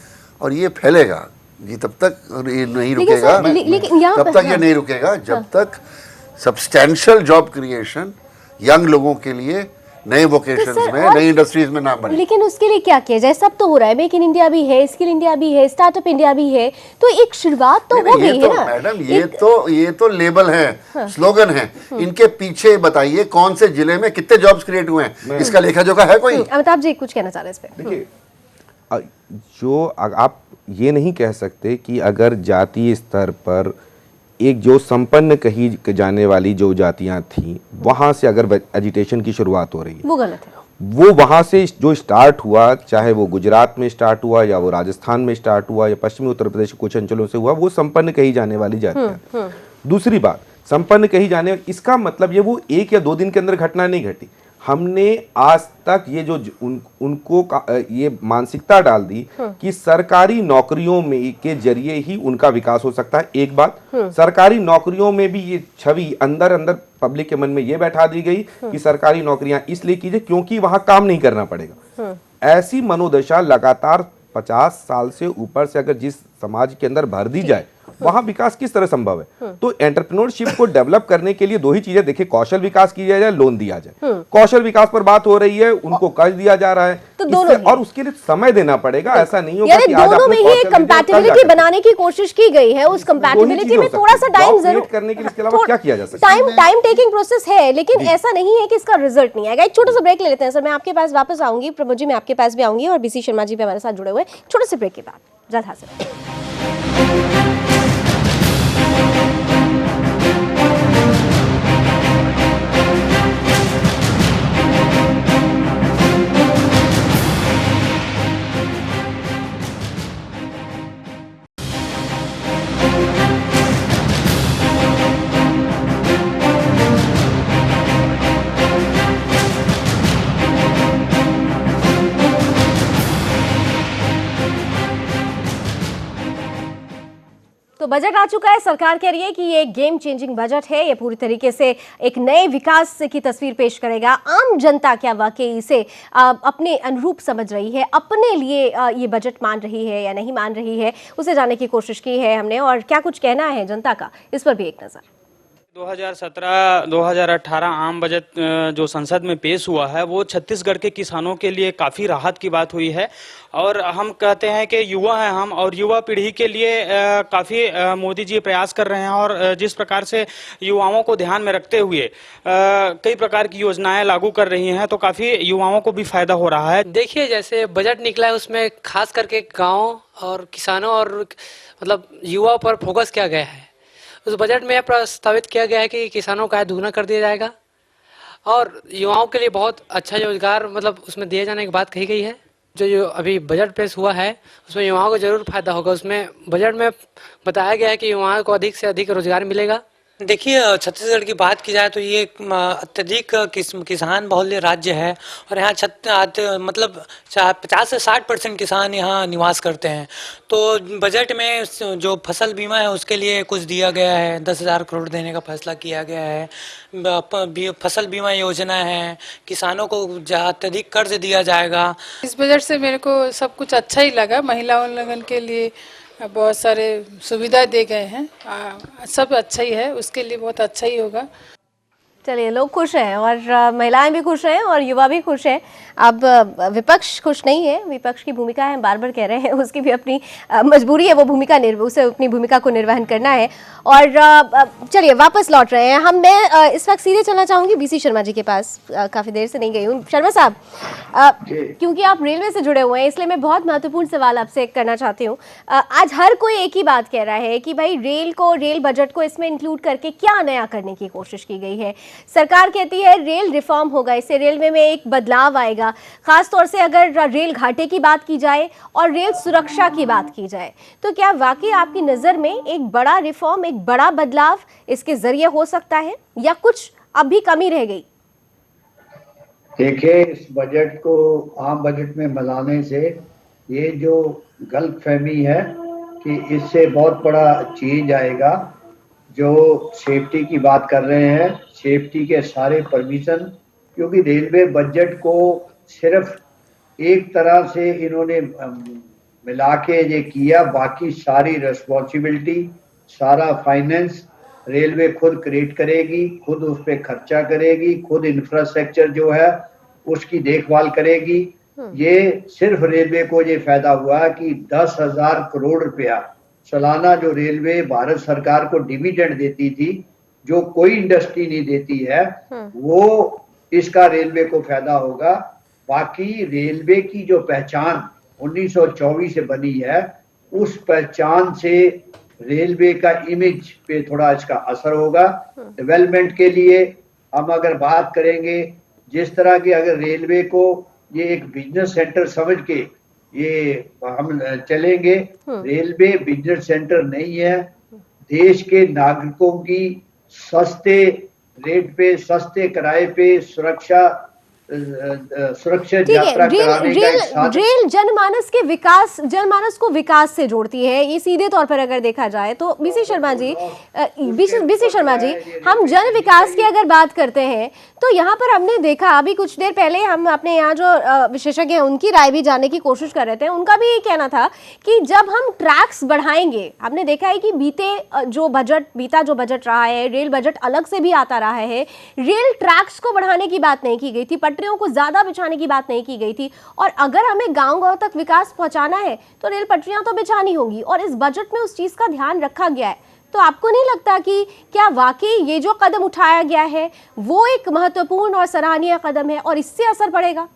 और ये फैलेगा, ये तब तक ये नहीं रुकेगा, तब तक ये नहीं रुकेगा जब तक सब्सटैंशियल जॉब क्रिएशन यंग लोगों के लिए नए वोकेशंस में, नई इंडस्ट्रीज में ना बने। लेकिन उसके लिए क्या किया जाए? सब तो हो रहा है, मेक इन इंडिया भी है, स्किल इंडिया भी है, स्टार्टअप इंडिया भी है, तो एक शुरुआत तो हो गई है ना मैडम। ये तो लेबल है, स्लोगन है। इनके पीछे बताइए कौन से जिले में कितने जॉब्स क्रिएट हुए हैं, इसका लेखा जोखा है कोई? अमिताभ जी कुछ कहना चाह रहे हैं इस पे? देखिए, जो आप ये नहीं कह सकते कि अगर जातीय स्तर पर एक जो संपन्न कही जाने वाली जो जातियां थी, वहां से अगर एजिटेशन की शुरुआत हो रही है, वो गलत है। वो वहां से जो स्टार्ट हुआ, चाहे वो गुजरात में स्टार्ट हुआ या वो राजस्थान में स्टार्ट हुआ या पश्चिमी उत्तर प्रदेश के कुछ अंचलों से हुआ, वो संपन्न कही जाने वाली जातियां। दूसरी बात, संपन्न कही जाने, इसका मतलब ये वो 1 या 2 दिन के अंदर घटना नहीं घटी। हमने आज तक ये जो उनको ये मानसिकता डाल दी कि सरकारी नौकरियों में के जरिए ही उनका विकास हो सकता है। एक बात, सरकारी नौकरियों में भी ये छवि अंदर अंदर पब्लिक के मन में ये बैठा दी गई कि सरकारी नौकरियां इसलिए कीजिए क्योंकि वहां काम नहीं करना पड़ेगा। ऐसी मनोदशा लगातार 50 साल से ऊपर से अगर जिस समाज के अंदर भर दी जाए, वहां विकास किस तरह संभव है? तो एंटरप्रेन्योरशिप को डेवलप करने के लिए दो ही चीजें देखिए, कौशल विकास किया जाए, लोन दिया जाए। कौशल विकास पर बात हो रही है, उनको कर्ज दिया जा रहा है, तो दोनों और उसके लिए समय देना पड़ेगा। ऐसा नहीं होगा कि आज दोनों में आपने ही एक कंपैटिबिलिटी बनाने की कोशिश की गई है। उस कंपैटिबिलिटी में थोड़ा सा टाइम जरूर करने के लिए, इसके अलावा क्या किया जा सकता है? टाइम टेकिंग प्रोसेस है, लेकिन ऐसा नहीं है कि इसका रिजल्ट नहीं आएगा। एक छोटा सा ब्रेक ले लेते हैं सर, मैं आपके पास वापस आऊंगी, प्रमोद जी मैं आपके पास भी आऊंगी, और बीसी शर्मा जी भी हमारे साथ जुड़े हुए। छोटे से ब्रेक के बाद जल्द हाजिर। तो बजट आ चुका है। सरकार कह रही है कि ये गेम चेंजिंग बजट है, ये पूरी तरीके से एक नए विकास की तस्वीर पेश करेगा। आम जनता क्या वाकई इसे अपने अनुरूप समझ रही है, अपने लिए ये बजट मान रही है या नहीं मान रही है, उसे जानने की कोशिश की है हमने। और क्या कुछ कहना है जनता का, इस पर भी एक नजर। 2017-2018 आम बजट जो संसद में पेश हुआ है वो छत्तीसगढ़ के किसानों के लिए काफ़ी राहत की बात हुई है। और हम कहते हैं कि युवा हैं हम, और युवा पीढ़ी के लिए काफ़ी मोदी जी प्रयास कर रहे हैं। और जिस प्रकार से युवाओं को ध्यान में रखते हुए कई प्रकार की योजनाएं लागू कर रही हैं, तो काफ़ी युवाओं को भी फायदा हो रहा है। देखिए, जैसे बजट निकला है उसमें खास करके गाँव और किसानों और मतलब युवा पर फोकस किया गया है। उस बजट में प्रस्तावित किया गया है कि किसानों का आय दुगना कर दिया जाएगा और युवाओं के लिए बहुत अच्छा रोजगार मतलब उसमें दिए जाने की बात कही गई है। जो अभी बजट पेश हुआ है उसमें युवाओं को जरूर फायदा होगा। उसमें बजट में बताया गया है कि युवाओं को अधिक से अधिक रोजगार मिलेगा। देखिए, छत्तीसगढ़ की बात की जाए तो ये अत्यधिक किसान बहुल्य राज्य है और यहाँ मतलब 50 से 60% किसान यहाँ निवास करते हैं। तो बजट में जो फसल बीमा है उसके लिए कुछ दिया गया है, 10,000 करोड़ देने का फैसला किया गया है। फसल बीमा योजना है, किसानों को अत्यधिक कर्ज दिया जाएगा। इस बजट से मेरे को सब कुछ अच्छा ही लगा। महिलाओं लोगों के लिए बहुत सारे सुविधा दे गए हैं, सब अच्छा ही है, उसके लिए बहुत अच्छा ही होगा। चलिए, लोग खुश हैं और महिलाएं भी खुश हैं और युवा भी खुश हैं। अब विपक्ष खुश नहीं है, विपक्ष की भूमिका है, हम बार बार कह रहे हैं, उसकी भी अपनी मजबूरी है, वो भूमिका उसे अपनी भूमिका को निर्वहन करना है। और चलिए वापस लौट रहे हैं मैं इस वक्त सीधे चलना चाहूँगी बीसी शर्मा जी के पास। काफ़ी देर से नहीं गई हूँ शर्मा साहब, क्योंकि आप रेलवे से जुड़े हुए हैं, इसलिए मैं बहुत महत्वपूर्ण सवाल आपसे करना चाहती हूँ। आज हर कोई एक ही बात कह रहा है कि भाई रेल बजट को इसमें इंक्लूड करके क्या नया करने की कोशिश की गई है। सरकार कहती है रेल रिफॉर्म होगा, इससे रेलवे में एक बदलाव आएगा, खास तौर से अगर रेल घाटे की बात की जाए और रेल सुरक्षा की बात की जाए। तो क्या वाकई आपकी नज़र में एक बड़ा रिफॉर्म, एक बड़ा बदलाव इसके जरिए हो सकता है या कुछ अब भी कमी रह गई? देखिए, इस बजट को आम बजट में मिलाने से ये जो गलतफहमी है कि इससे बहुत बड़ा चेंज आएगा। जो सेफ्टी की बात कर रहे हैं, सेफ्टी के सारे परमिशन, क्योंकि रेलवे बजट को सिर्फ एक तरह से इन्होंने मिला के ये किया, बाकी सारी रिस्पॉन्सिबिलिटी, सारा फाइनेंस रेलवे खुद क्रिएट करेगी, खुद उस पर खर्चा करेगी, खुद इंफ्रास्ट्रक्चर जो है उसकी देखभाल करेगी। ये सिर्फ रेलवे को ये फायदा हुआ कि 10,000 करोड़ रुपया सालाना जो रेलवे भारत सरकार को डिविडेंड देती थी, जो कोई इंडस्ट्री नहीं देती है, वो इसका रेलवे को फायदा होगा। बाकी रेलवे की जो पहचान 1924 से बनी है, उस पहचान से रेलवे का इमेज पे थोड़ा इसका असर होगा। डेवलपमेंट के लिए हम अगर बात करेंगे, जिस तरह की अगर रेलवे को ये एक बिजनेस सेंटर समझ के ये हम चलेंगे, रेलवे बिजनेस सेंटर नहीं है। देश के नागरिकों की सस्ते रेट पे, सस्ते किराए पे सुरक्षा सुरक्षित ठीक है, यात्रा कराने का एक साधन। रेल जनमानस को विकास से जोड़ती है, ये सीधे तौर पर अगर देखा जाए तो। बीसी शर्मा जी, हम जन विकास की अगर बात करते हैं तो यहाँ पर हमने देखा, अभी कुछ देर पहले हम अपने यहाँ जो विशेषज्ञ हैं उनकी राय भी जानने की कोशिश कर रहे थे। उनका भी ये कहना था कि जब हम ट्रैक्स बढ़ाएंगे, हमने देखा है कि बीता जो बजट रहा है, रेल बजट अलग से भी आता रहा है, रेल ट्रैक्स को बढ़ाने की बात नहीं की गई थी, पटरियों को ज्यादा बिछाने की बात नहीं की गई थी। और अगर हमें गांव-गांव तक विकास पहुंचाना है तो रेल पटरियां तो बिछानी होंगी, और इस बजट में उस चीज का ध्यान रखा गया है। तो आपको नहीं लगता कि क्या वाकई ये जो कदम उठाया गया है वो एक महत्वपूर्ण और सराहनीय कदम है और इससे असर पड़ेगा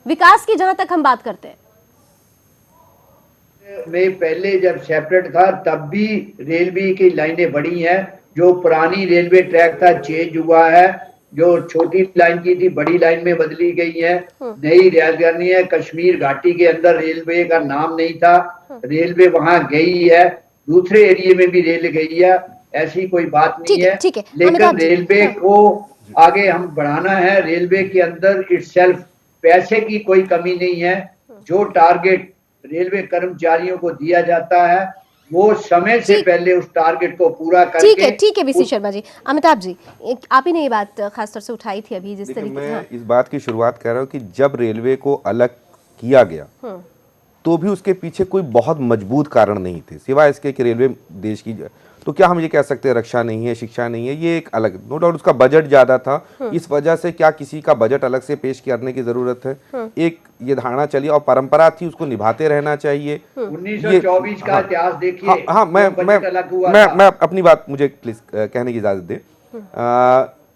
विकास की, जहां तक हम बात करते हैं? में पहले जब सेपरेट था तब भी रेलवे की लाइनें बढ़ी हैं। जो पुरानी रेलवे ट्रैक था चेंज हुआ है, जो छोटी लाइन की थी बड़ी लाइन में बदली गई है। नई रेलगाड़ी है, कश्मीर घाटी के अंदर रेलवे का नाम नहीं था, रेलवे वहां गई है, दूसरे एरिया में भी रेल गई है, ऐसी कोई बात नहीं है। लेकिन रेलवे को आगे हम बढ़ाना है। रेलवे के अंदर इटसेल्फ पैसे की कोई कमी नहीं है। जो टारगेट रेलवे कर्मचारियों को दिया जाता है वो समय से पहले उस टारगेट को पूरा करके। ठीक है बीसी शर्मा जी। अमिताभ जी, आप ही ने ये बात खासतौर से उठाई थी अभी, जिस तरीके से मैं इस बात की शुरुआत कर रहा हूँ कि जब रेलवे को अलग किया गया तो भी उसके पीछे कोई बहुत मजबूत कारण नहीं थे, सिवाय इसके कि रेलवे देश की, तो क्या हम ये कह सकते हैं रक्षा नहीं है, शिक्षा नहीं है, ये एक अलग, नो डाउट उसका बजट ज्यादा था, इस वजह से क्या किसी का बजट अलग से पेश करने की जरूरत है? एक ये धारणा चली और परंपरा थी, उसको निभाते रहना चाहिए। 1924 का इतिहास देखिए। हाँ, मैं अपनी बात मुझे प्लीज कहने की इजाजत दे।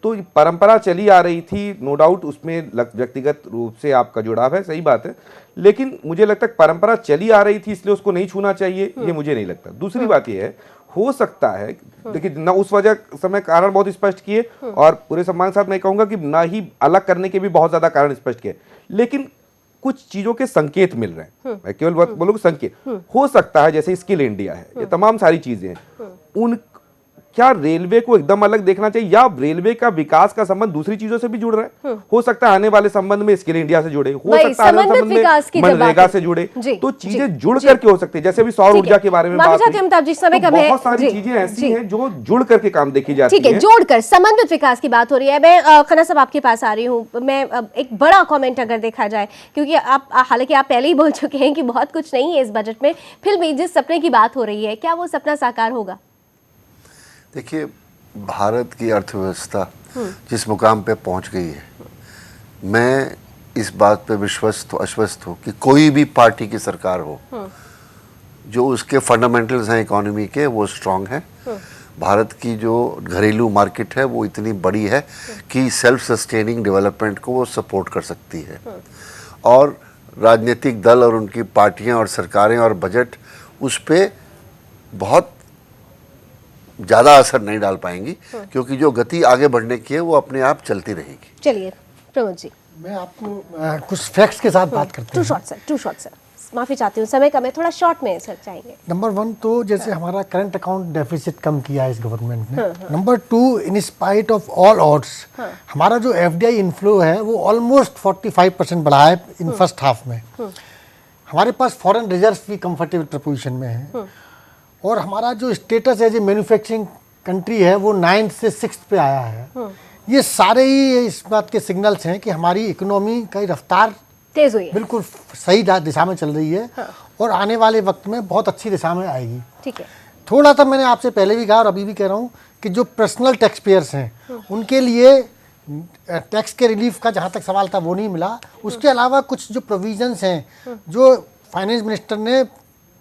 तो परंपरा चली आ रही थी, नो डाउट उसमें व्यक्तिगत रूप से आपका जुड़ाव है, सही बात है, लेकिन मुझे लगता है परंपरा चली आ रही थी इसलिए उसको नहीं छूना चाहिए, ये मुझे नहीं लगता। दूसरी बात ये है, हो सकता है, देखिए ना उस वजह समय कारण बहुत स्पष्ट किए और पूरे सम्मान के साथ मैं कहूंगा कि ना ही अलग करने के भी बहुत ज्यादा कारण स्पष्ट किए, लेकिन कुछ चीजों के संकेत मिल रहे हैं। मैं केवल बोलूंगा संकेत हो सकता है, जैसे स्किल इंडिया है, ये तमाम सारी चीजें हैं, उन क्या रेलवे को एकदम अलग देखना चाहिए या रेलवे का विकास का संबंध दूसरी चीजों से भी जुड़ रहा है? हो सकता है आने वाले संबंध में स्किल इंडिया से जुड़े, हो सकता है आने वाले संबंध में मनरेगा से जुड़े, तो चीजें जुड़ करके हो सकती है। जैसे अभी सौर ऊर्जा के बारे में बात हुई, बहुत सारी चीजें ऐसी हैं जो जुड़ करके काम देखी जाती है। ठीक है, जोड़कर समन्वित विकास की बात हो रही है। मैं खन्ना साहब आपके पास आ रही हूँ। मैं एक बड़ा कॉमेंट अगर देखा जाए, क्योंकि आप हालांकि आप पहले ही बोल चुके हैं कि बहुत कुछ नहीं है इस बजट में, फिर भी जिस सपने की बात हो रही है, क्या वो सपना साकार होगा? देखिए, भारत की अर्थव्यवस्था जिस मुकाम पे पहुंच गई है, मैं इस बात पे आश्वस्त हूँ कि कोई भी पार्टी की सरकार हो, जो उसके फंडामेंटल्स हैं इकोनॉमी के वो स्ट्रांग है। भारत की जो घरेलू मार्केट है वो इतनी बड़ी है कि सेल्फ सस्टेनिंग डेवलपमेंट को वो सपोर्ट कर सकती है, और राजनीतिक दल और उनकी पार्टियां और सरकारें और बजट उस पर बहुत ज़्यादा असर नहीं डाल पाएंगी, क्योंकि जो गति आगे बढ़ने की है वो अपने आप चलती रहेगी। चलिए प्रमोद जी, मैं आपको कुछ फैक्ट्स के साथ बात करते हैं। टू शॉर्ट सर, माफी चाहती हूँ, समय कम है, थोड़ा शॉर्ट में सर चाहेंगे। नंबर 1 तो जैसे हमारा करंट अकाउंट डेफिसिट कम किया है इस गवर्नमेंट ने। Number 2, in spite of all odds, हमारा जो FDI इनफ्लो है वो ऑलमोस्ट 45% बढ़ा है इन फर्स्ट हाफ में। हमारे पास फॉरेन रिजर्व भी कंफर्टेबल पोजीशन में है, और हमारा जो status as a manufacturing country है वो 9th से 6th पे आया है। ये सारे ही इस बात के सिग्नल्स हैं कि हमारी इकोनॉमी का रफ्तार तेज हुई है, बिल्कुल सही दिशा में चल रही है, और आने वाले वक्त में बहुत अच्छी दिशा में आएगी। ठीक है, थोड़ा सा मैंने आपसे पहले भी कहा और अभी भी कह रहा हूँ कि जो पर्सनल टैक्स पेयर्स हैं उनके लिए टैक्स के रिलीफ का जहाँ तक सवाल था वो नहीं मिला। उसके अलावा कुछ जो प्रोविजंस हैं जो फाइनेंस मिनिस्टर ने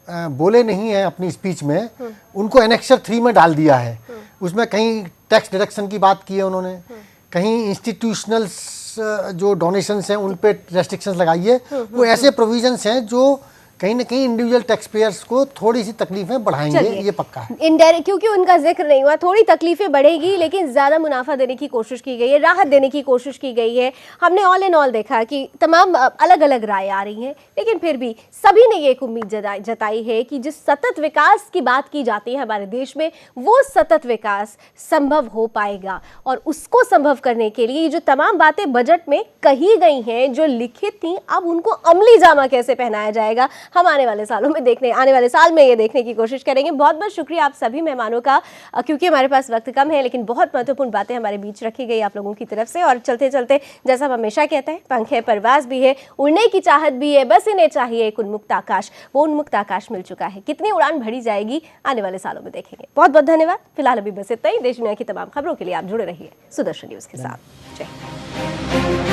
बोले नहीं है अपनी स्पीच में, उनको एनेक्सर 3 में डाल दिया है। उसमें कहीं टैक्स डिडक्शन की बात की है उन्होंने, कहीं इंस्टीट्यूशनल्स जो डोनेशंस हैं उन पे रेस्ट्रिक्शंस लगाई है। वो ऐसे प्रोविजंस हैं जो कहीं ना कहीं इंडिविजुअल टैक्स पेयर्स को थोड़ी सी तकलीफें बढ़ाएंगे, ये पक्का है। इनडायरेक्ट, क्योंकि उनका जिक्र नहीं हुआ, थोड़ी तकलीफें बढ़ेगी लेकिन ज़्यादा मुनाफा देने की कोशिश की गई है, राहत देने की कोशिश की गई है। हमने ऑल इन ऑल देखा कि तमाम अलग अलग राय आ रही हैं, लेकिन फिर भी सभी ने ये एक उम्मीद जताई है कि जिस सतत विकास की बात की जाती है हमारे देश में, वो सतत विकास संभव हो पाएगा। और उसको संभव करने के लिए जो तमाम बातें बजट में कही गई हैं, जो लिखित थी, अब उनको अमली जामा कैसे पहनाया जाएगा, हम आने वाले साल में ये देखने की कोशिश करेंगे। बहुत बहुत शुक्रिया आप सभी मेहमानों का, क्योंकि हमारे पास वक्त कम है, लेकिन बहुत महत्वपूर्ण बातें हमारे बीच रखी गई आप लोगों की तरफ से। और चलते चलते, जैसा हम हमेशा कहते हैं, पंख है, परवाज भी है, उड़ने की चाहत भी है, बस इन्हें चाहिए एक उन्मुक्त आकाश। वो उन्मुक्त आकाश मिल चुका है, कितनी उड़ान भरी जाएगी आने वाले सालों में देखेंगे। बहुत बहुत धन्यवाद। फिलहाल अभी बस इतना ही। देश दुनिया की तमाम खबरों के लिए आप जुड़े रहिए सुदर्शन न्यूज के साथ। जय हिंद।